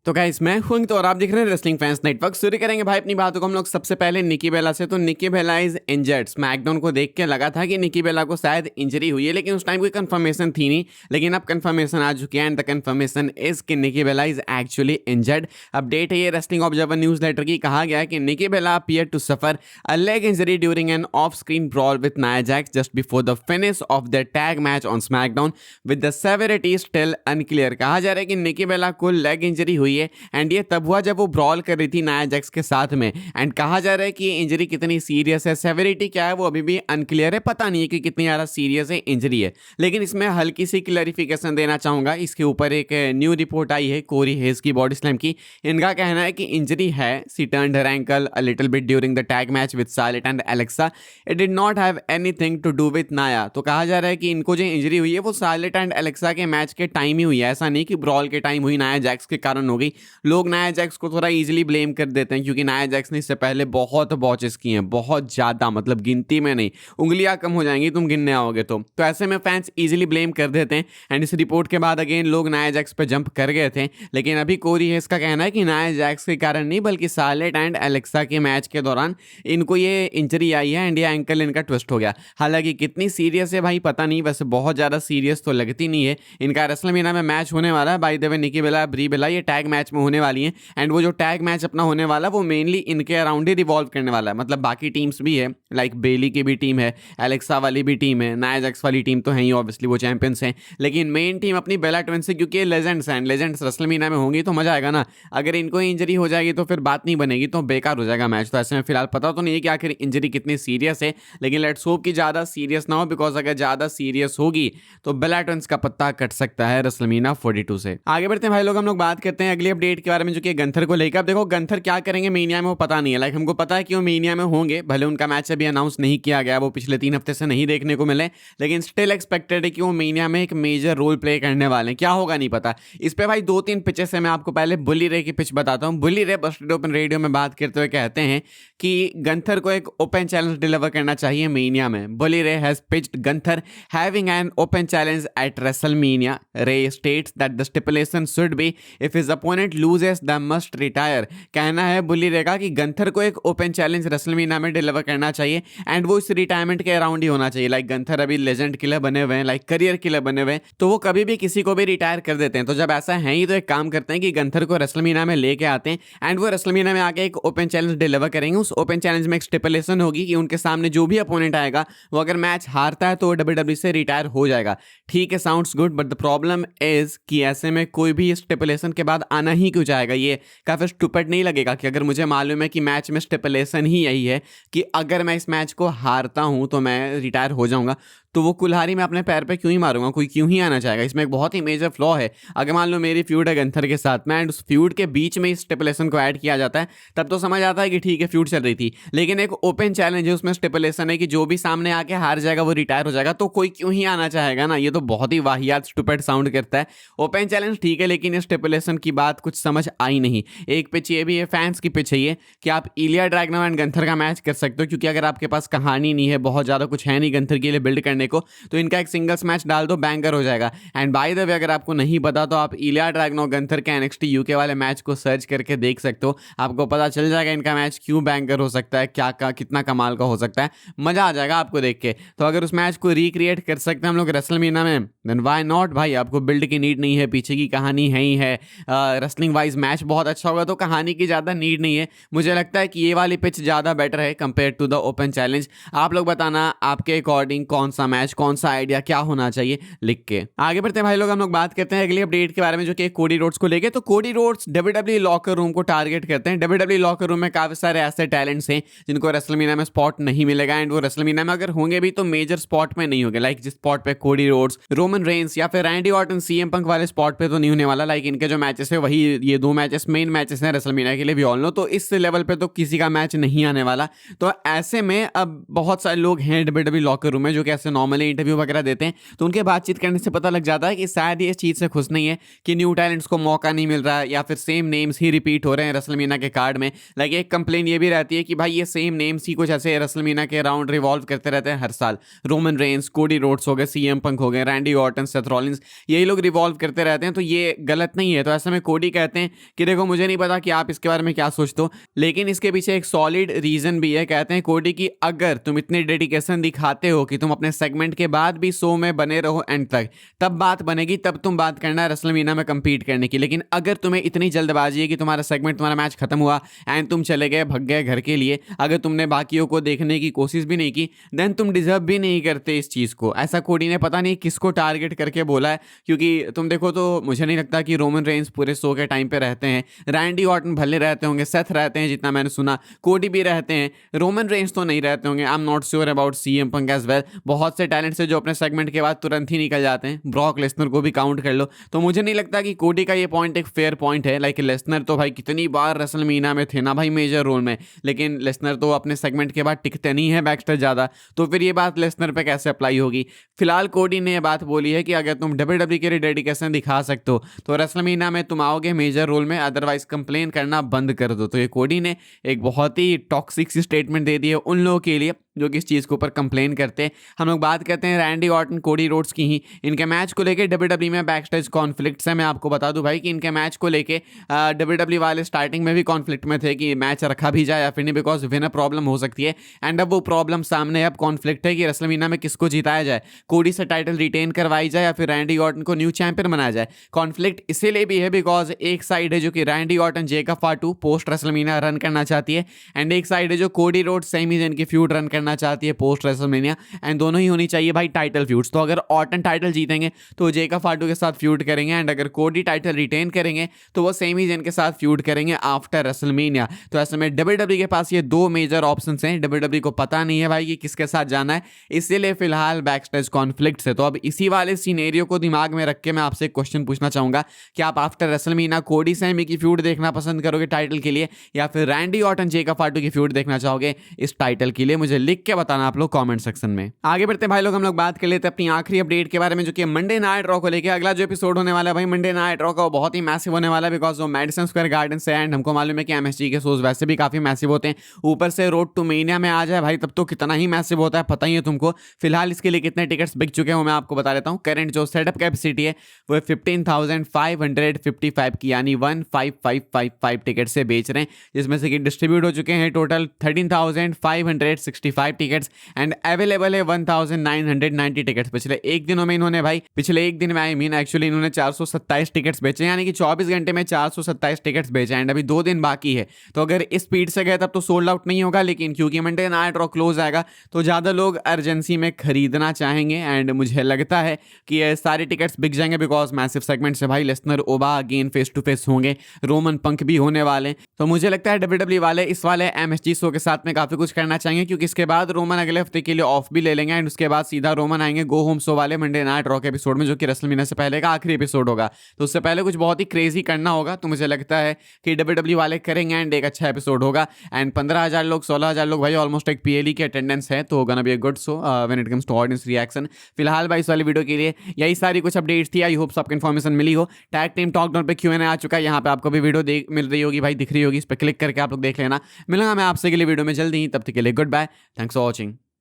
तो गाइस मैं हूं तो और आप देख रहे हैं रेसलिंग फैंस नेटवर्क। शुरू करेंगे भाई अपनी बातों को हम लोग सबसे पहले निकी बेला से। तो निकी बेला इज इंजर्ड। स्मैकडाउन को देख के लगा था कि निकी बेला को शायद इंजरी हुई है, लेकिन उस टाइम कोई कंफर्मेशन थी नहीं। लेकिन अब कंफर्मेशन आ चुकी है एंड द कंफर्मेशन इज कि Nikki Bela is actually injured. Update है ये रेसलिंग ऑब्जर्वर न्यूज लेटर की। कहा गया है कि Nikki Bella appear to suffer a leg injury during an off screen brawl with Nia Jax just before the finish of the tag match on SmackDown with the severity still unclear. कहा जा रहा है कि Nikki बेला को leg injury हुई है and ये तब हुआ जब वो ब्रॉल कर रही थी नाया जैक्स के साथ में। एंड कहा जा रहा है कि ये इंजरी कितनी सीरियस है, सेवेरिटी क्या है वो अभी भी अनक्लियर है। पता नहीं है कि कितनी ज़्यादा सीरियस है इंजरी है, लेकिन इसमें हल्की सी क्लैरिफिकेशन देना चाहूँगा। इसके ऊपर एक न्यू रिपोर्ट आई है कोरी हेज की बॉडी स्लैम की। इनका कहना है कि इंजरी है, she turned her ankle a little bit during the tag match with Charlotte and Alexa. It did not have anything to do with Nia. तो कहा जा रहा है कि इनको जो इंजरी हुई है वो शार्लेट एंड एलेक्सा के मैच के टाइम ही हुई है, ऐसा नहीं कि ब्रॉल के टाइम हुई, नाया जैक्स के कारण हो गई। लोग नाया जैक्स को थोड़ा इजीली ब्लेम कर देते हैं क्योंकि नाया जैक्स ने इससे पहले बहुत बॉचेस किए हैं, बहुत ज़्यादा, मतलब गिनती में नहीं, उंगलियां कम हो जाएंगी तुम गिनने आओगे तो ऐसे में फैंस इजीली ब्लेम कर देते हैं। एंड इस रिपोर्ट के बाद अगेन लोग नाया जैक्स पे जंप कर गए थे, लेकिन अभी कोरी हेस का कहना है कि नाया जैक्स के कारण नहीं बल्कि शार्लेट एंड एलेक्सा के मैच के दौरान इनको ये इंजरी आई है एंड ये एंकल इनका ट्विस्ट हो गया। हालांकि कितनी सीरियस है भाई पता नहीं, वैसे बहुत ज़्यादा सीरियस तो लगती नहीं है। इनका रेसलमेनिया में मैच होने वाला है, बाय द वे निकी बेला ब्री बेला ये टैग मैच में होने वाली है। एंड वो जो टैग मैच अपना होने वाला है वो मेनली इनके अराउंड ही रिवॉल्व करने वाला है। मतलब बाकी टीम्स भी है, लाइक बेली की भी टीम है, एलेक्सा वाली भी टीम है, नाया जैक्स वाली टीम तो है ही, ऑब्वियसली वो चैंपियंस हैं, लेकिन मेन टीम अपनी बेला ट्विंस है क्योंकि ये लेजेंड्स हैं। लेजेंड्स रेसलमेनिया में होंगी तो मजा आएगा ना। अगर इनको इंजरी हो जाएगी तो फिर बात नहीं बनेगी, तो बेकार हो जाएगा मैच। तो ऐसे में फिलहाल पता तो नहीं है कि आखिर इंजरी कितनी सीरियस है, लेकिन लेट्स होप कि ज़्यादा सीरियस ना हो, बिकॉज अगर ज़्यादा सीरियस होगी तो बेला ट्विंस का पत्ता कट सकता है रेसलमेनिया 42 से। आगे बढ़ते हैं भाई लोग, हम लोग बात करते हैं अगली अपडेट के बारे में जो कि गंथर को लेकर। अब देखो गंथर क्या करेंगे मेनिया में वो पता नहीं है, लाइक हमको पता है कि वो मेनिया में होंगे, भले उनका मैच अभी अनाउंस नहीं किया गया, वो पिछले 3 हफ्ते से नहीं देखने को मिले, लेकिन स्टिल एक्सपेक्टेड है कि वो मेनिया में एक मेजर रोल प्ले करने वाले हैं। क्या होगा नहीं पता। इस पे भाई 2-3 पिचेस है, मैं आपको पहले बुली रे की पिच बताता हूँ। बुली रे बस्टेड ओपन रेडियो में बात करते हुए कहते हैं कि गंथर को एक ओपन चैलेंज डिलीवर करना चाहिए मेनिया में। Bully Ray has pitched Gunther having an open challenge at WrestleMania. Ray states that the stipulation should be if his opponent loses the must retire. कहना है बुली रे का कि Gunther को एक open challenge WrestleMania में deliver करना चाहिए and वो इस रिटायरमेंट के अराउंड ही होना चाहिए। लाइक गंथर अभी लेजेंड किलर बने हुए हैं, लाइक करियर किलर बने हुए हैं, तो वो कभी भी किसी को भी रिटायर कर देते हैं। तो जब ऐसा है ही तो एक काम करते हैं कि गंथर को रेसलमेनिया में लेके आते हैं एंड वो रेसलमेनिया में आके एक ओपन चैलेंज डिलीवर करेंगे। उस ओपन चैलेंज में एक स्टिपुलेशन होगी कि उनके सामने जो भी अपोनेंट आएगा वो अगर मैच हारता है तो वो डब्ल्यूडब्ल्यूई से रिटायर हो जाएगा। ठीक है, sounds good, but the problem is कि ऐसे में कोई भी स्टिपुलेशन के बाद आना ही क्यों चाहेगा। ये काफी स्टूपिड नहीं लगेगा कि अगर मुझे मालूम है कि मैच में स्टिपुलेशन ही यही है कि अगर मैं इस मैच को हारता हूं तो मैं रिटायर हो जाऊंगा, तो वो कुल्हाड़ी में अपने पैर पे क्यों ही मारूंगा, कोई क्यों ही आना चाहेगा। इसमें एक बहुत ही मेजर फ्लॉ है। अगर मान लो मेरी फ्यूड है गंथर के साथ में एंड उस फ्यूड के बीच में इस स्टिपुलेशन को ऐड किया जाता है, तब तो समझ आता है कि ठीक है फ्यूड चल रही थी, लेकिन एक ओपन चैलेंज है, उसमें स्टिपुलेशन है कि जो भी सामने आके हार जाएगा वो रिटायर हो जाएगा, तो कोई क्यों ही आना चाहेगा ना। ये तो बहुत ही वाहियात स्टूपिड साउंड करता है। ओपन चैलेंज ठीक है, लेकिन ये स्टिपुलेशन की बात कुछ समझ आई नहीं। एक पिच ये भी है, फैंस की पिच है ये, कि आप इलिया ड्रैगनव एंड गंथर का मैच कर सकते हो, क्योंकि अगर आपके पास कहानी नहीं है, बहुत ज़्यादा कुछ है नहीं गंथर के लिए बिल्ड करने को, तो इनका एक सिंगल्स मैच डाल दो, बैंगर हो जाएगा। एंड बाय द वे अगर आपको नहीं पता तो आप इलिया ड्रैगनव गंथर के NXT यूके वाले मैच को सर्च करके देख सकते हो, आपको पता चल जाएगा इनका मैच क्यों बैंगर हो सकता है, क्या कितना कमाल का हो सकता है, मजा आ जाएगा आपको देख के। तो अगर उस मैच को रिक्रिएट कर सकते हैं हम लोग रेसलमेनिया में, देन व्हाई नॉट भाई। आपको बिल्ड की नीड नहीं है, पीछे की कहानी है ही है, रेसलिंग वाइज मैच बहुत अच्छा होगा, तो कहानी की ज़्यादा नीड नहीं है। मुझे लगता है कि ये वाली पिच ज़्यादा बेटर है compare to the open challenge. आप लोग बताना आपके अकॉर्डिंग कौन सा मैच, कौन सा आइडिया, क्या होना चाहिए, लिख के। आगे बढ़ते हैं भाई लोग, हम लोग बात करते हैं अगली अपडेट के बारे में जो कि कोडी रोड्स को लेके। तो Cody Rhodes WWE locker room को टारगेट करते हैं। डब्ल्यूडब्ल्यूई लॉकर रूम में काफी सारे ऐसे टैलेंट्स हैं जिनको रेसलमेनिया में स्पॉट नहीं मिलेगा, एंड वो रेसलमेनिया में अगर होंगे भी तो मेजर स्पॉट में नहीं होंगे। लाइक जिस स्पॉट पे कोडी रोड्स, रोमन रेंस या फिर रैंडी ऑर्टन, सीएम पंक वाले स्पॉट पे तो नहीं होने वाला। लाइक इनके जो मैचेस है वही ये 2 मैचेस मेन मैचेस हैं रेसलमेनिया के लिए, भी ऑल नो। तो इस लेवल पे तो किसी का मैच नहीं आने वाला। तो ऐसे में अब बहुत सारे लोग हैं डब्ल्यूडब्ल्यूई लॉकर रूम में जो कि ऐसे नॉर्मली इंटरव्यू वगैरह देते हैं तो उनके बातचीत करने से पता लग जाता है कि शायद ये इस चीज़ से खुश नहीं है कि न्यू टैलेंट्स को मौका नहीं मिल रहा है या फिर सेम नेम्स ही रिपीट हो रहे हैं रेसलमेनिया के कार्ड में। लाइक एक कंप्लेन ये भी रहती है कि भाई ये सेम नेम्स ही कुछ ऐसे रेसलमेनिया के अराउंड रिवॉल्व करते रहते हैं हर साल। रोमन रेंस, कोडी रोड्स हो गए, सीएम पंक हो गए, रैंडी ऑर्टन, सेथ रॉलिंस, यही लोग रिवॉल्व करते रहते हैं, तो ये गलत नहीं है। तो ऐसे में कोडी कहते हैं कि देखो मुझे नहीं पता कि आप इसके बारे में क्या सोचते हो, लेकिन इसके पीछे एक सॉलिड रीजन भी है। कहते हैं कोडी की अगर तुम इतने डेडिकेशन दिखाते हो कि तुम अपने सेगमेंट के बाद भी शो में बने रहो एंड तक, तब बात बनेगी, तब तुम बात करना रेसलमेनिया में कंपीट करने की। लेकिन अगर तुम्हें इतनी जल्दबाजी है कि तुम्हारा सेगमेंट, तुम्हारा मैच खत्म हुआ एंड तुम चले गए, भग गए घर के लिए, अगर तुमने बाकियों को देखने की कोशिश भी नहीं की, देन तुम डिजर्व भी नहीं करते इस चीज़ को। ऐसा कोडी ने पता नहीं किसको टारगेट करके बोला है, क्योंकि तुम देखो तो मुझे नहीं लगता कि रोमन रेंस पूरे शो के टाइम पे रहते हैं। रैंडी ऑर्टन भले रहते होंगे, सेथ रहते हैं जितना मैंने सुना, कोडी भी रहते हैं, रोमन रेंस तो नहीं रहते होंगे। I am not sure about CM Punk as well. बहुत से टैलेंट्स है जो अपने सेगमेंट के बाद तुरंत ही निकल जाते हैं, ब्रॉक लेसनर को भी काउंट कर लो। तो मुझे नहीं लगता कि कोडी का ये पॉइंट एक फेयर पॉइंट है। लाइक लेसनर तो भाई कितनी बार रेसलमेनिया में थे ना भाई, मेजर रोल में, लेकिन लेसनर तो अपने सेगमेंट के बाद टिकते नहीं है बैकस्टेज ज़्यादा, तो फिर ये बात लेसनर पे कैसे अप्लाई होगी। फिलहाल कोडी ने ये बात बोली है कि अगर तुम डब्ल्यूडब्ल्यूई के लिए डेडिकेशन दिखा सकते हो तो रेसलमेनिया में तुम आओगे मेजर रोल में, अदरवाइज कंप्लेन करना बंद कर दो। तो ये कोडी ने एक बहुत ही टॉक्सिक सी स्टेटमेंट दे दी है उन लोगों के लिए जो कि इस चीज़ के ऊपर कंप्लेन करते हैं। हम लोग बात करते हैं रैंडी ऑर्टन, कोडी रोड्स की ही। इनके मैच को लेके डब्ल्यूडब्ल्यूई में बैकस्टेज कॉन्फ्लिक्ट्स है। मैं आपको बता दूं भाई कि इनके मैच को लेके डब्ल्यूडब्ल्यूई वाले स्टार्टिंग में भी कॉन्फ्लिक्ट में थे कि मैच रखा भी जाए या फिर नहीं, बिकॉज विनर प्रॉब्लम हो सकती है। एंड अब वो प्रॉब्लम सामने है, अब कॉन्फ्लिक्ट है कि रेसलमेनिया में किसको जिताया जाए, कोडी से टाइटल रिटेन करवाई जाए या फिर रैंडी ऑर्टन को न्यू चैंपियन बनाया जाए। कॉन्फ्लिक्ट इसीलिए भी है बिकॉज एक साइड है जो कि रैंडी ऑर्टन जेका फाटू पोस्ट रेसलमेनिया रन करना चाहती है, एंड एक साइड है जो कोडी रोड्स सेमी जेन की फ्यूड रन करना चाहती है पोस्ट रेसलमेनिया। एंड दोनों ही होनी चाहिए भाई टाइटल फ्यूड्स। तो अगर ऑर्टन टाइटल जीतेंगे तो जेका फाटू के साथ फ्यूड करेंगे, एंड अगर कोडी टाइटल रिटेन करेंगे तो वो सेमी जेन के साथ फ्यूड करेंगे आफ्टर रेसलमेनिया। तो ऐसे में डब्ल्यूडब्ल्यूई के पास ये दो मेजर ऑप्शंस हैं। डब्ल्यूडब्ल्यूई को पता नहीं है भाई कि किसके साथ जाना है, इसीलिए फिलहाल बैकस्टेज कॉन्फ्लिक्ट्स है। तो अब इसी वाले सीनेरियो को दिमाग में रख के मैं आपसे एक क्वेश्चन पूछना चाहूंगा कि आप आफ्टर रेसलमेनिया कोडी सेमी की फ्यूड देखना पसंद करोगे टाइटल के लिए, या फिर रैंडी ऑर्टन जेका फाटू की फ्यूड देखना चाहोगे इस टाइटल के लिए? मुझे लिख के बताना आप लोग कमेंट सेक्शन में। आगे बढ़ते हैं भाई लोग, हम लोग बात कर लेते हैं अपनी आखिरी अपडेट के बारे में जो कि मंडे नाइट रॉ को लेके। अगला जो एपिसोड होने वाला है भाई मंडे नाइट रॉ का, वो बहुत ही मैसिव होने वाला है बिकॉज वो मैडिसन स्क्वायर गार्डन से, एंड हमको मालूम है कि एमएसजी के शोज वैसे भी काफी मैसिव होते हैं, ऊपर से रोड टू मेनिया में आ जाए भाई तब तो कितना ही मैसिव होता है, पता ही है तुमको। फिलहाल इसके लिए कितने टिकट्स बिक चुके हैं मैं आपको बता देता हूँ। करंट जो सेटअप कैपेसिटी है वो 15,555 की, यानी 15,555 टिकट से बेच रहे हैं, जिसमें से कि डिस्ट्रीब्यूट हो चुके हैं टोटल 13,565 टिकट्स, एंड अवेलेबल है 1,990 टिकट्स। पिछले एक दिनों में इन्होंने भाई, पिछले एक दिन में आई मीन एक्चुअली इन्होंने 427 टिकट्स बेचे, यानी कि 24 घंटे में 427 टिकट्स बेचे, एंड अभी 2 दिन बाकी है। तो अगर इस स्पीड से गए तब तो सोल्ड आउट नहीं होगा, लेकिन क्योंकि मंडे नाइट रॉ क्लोज आएगा तो ज़्यादा लोग अर्जेंसी में खरीदना चाहेंगे, एंड मुझे लगता है कि ये सारे टिकट्स बिक जाएंगे बिकॉज मैसिव सेगमेंट से भाई Lesnar Oba again face to face होंगे, रोमन पंक भी होने वाले। तो मुझे लगता है डब्ल्यूडब्ल्यूई वाले इस वाले एमएसजी शो के साथ में काफी कुछ करना चाहेंगे, क्योंकि इसके बाद रोमन अगले हफ्ते के लिए ऑफ भी ले लेंगे, एंड उसके बाद सीधा रोमन आएंगे गो होम शो वाले मंडे नाइट रॉ के एपिसोड में, जो कि रेसलमेनिया से पहले का आखिरी एपिसोड होगा। तो उससे पहले कुछ बहुत ही क्रेजी करना होगा, तो मुझे लगता है कि डब्ल्यूडब्ल्यूई वाले करेंगे एंड एक अच्छा एपिसोड होगा। एंड 15,000 लोग 16,000 लोग भाई ऑलमोस्ट एक पीएलई की अटेंडेंस है, तो gonna be a good show when it comes to audience reaction. फिलहाल भाई इस वाली वीडियो के लिए यही सारी कुछ अपडेट्स थी। आई होप सबको इन्फॉर्मेशन मिली हो। टैग टीम टॉक डाउन पे Q&A आ चुका है, यहाँ पे आपको भी वीडियो मिल रही होगी भाई, दिख रही होगी, इस पर क्लिक करके आप लोग देख लेना। मिलूंगा मैं आपसे के लिए वीडियो में जल्दी ही, तब तक के लिए good bye, thanks for watching.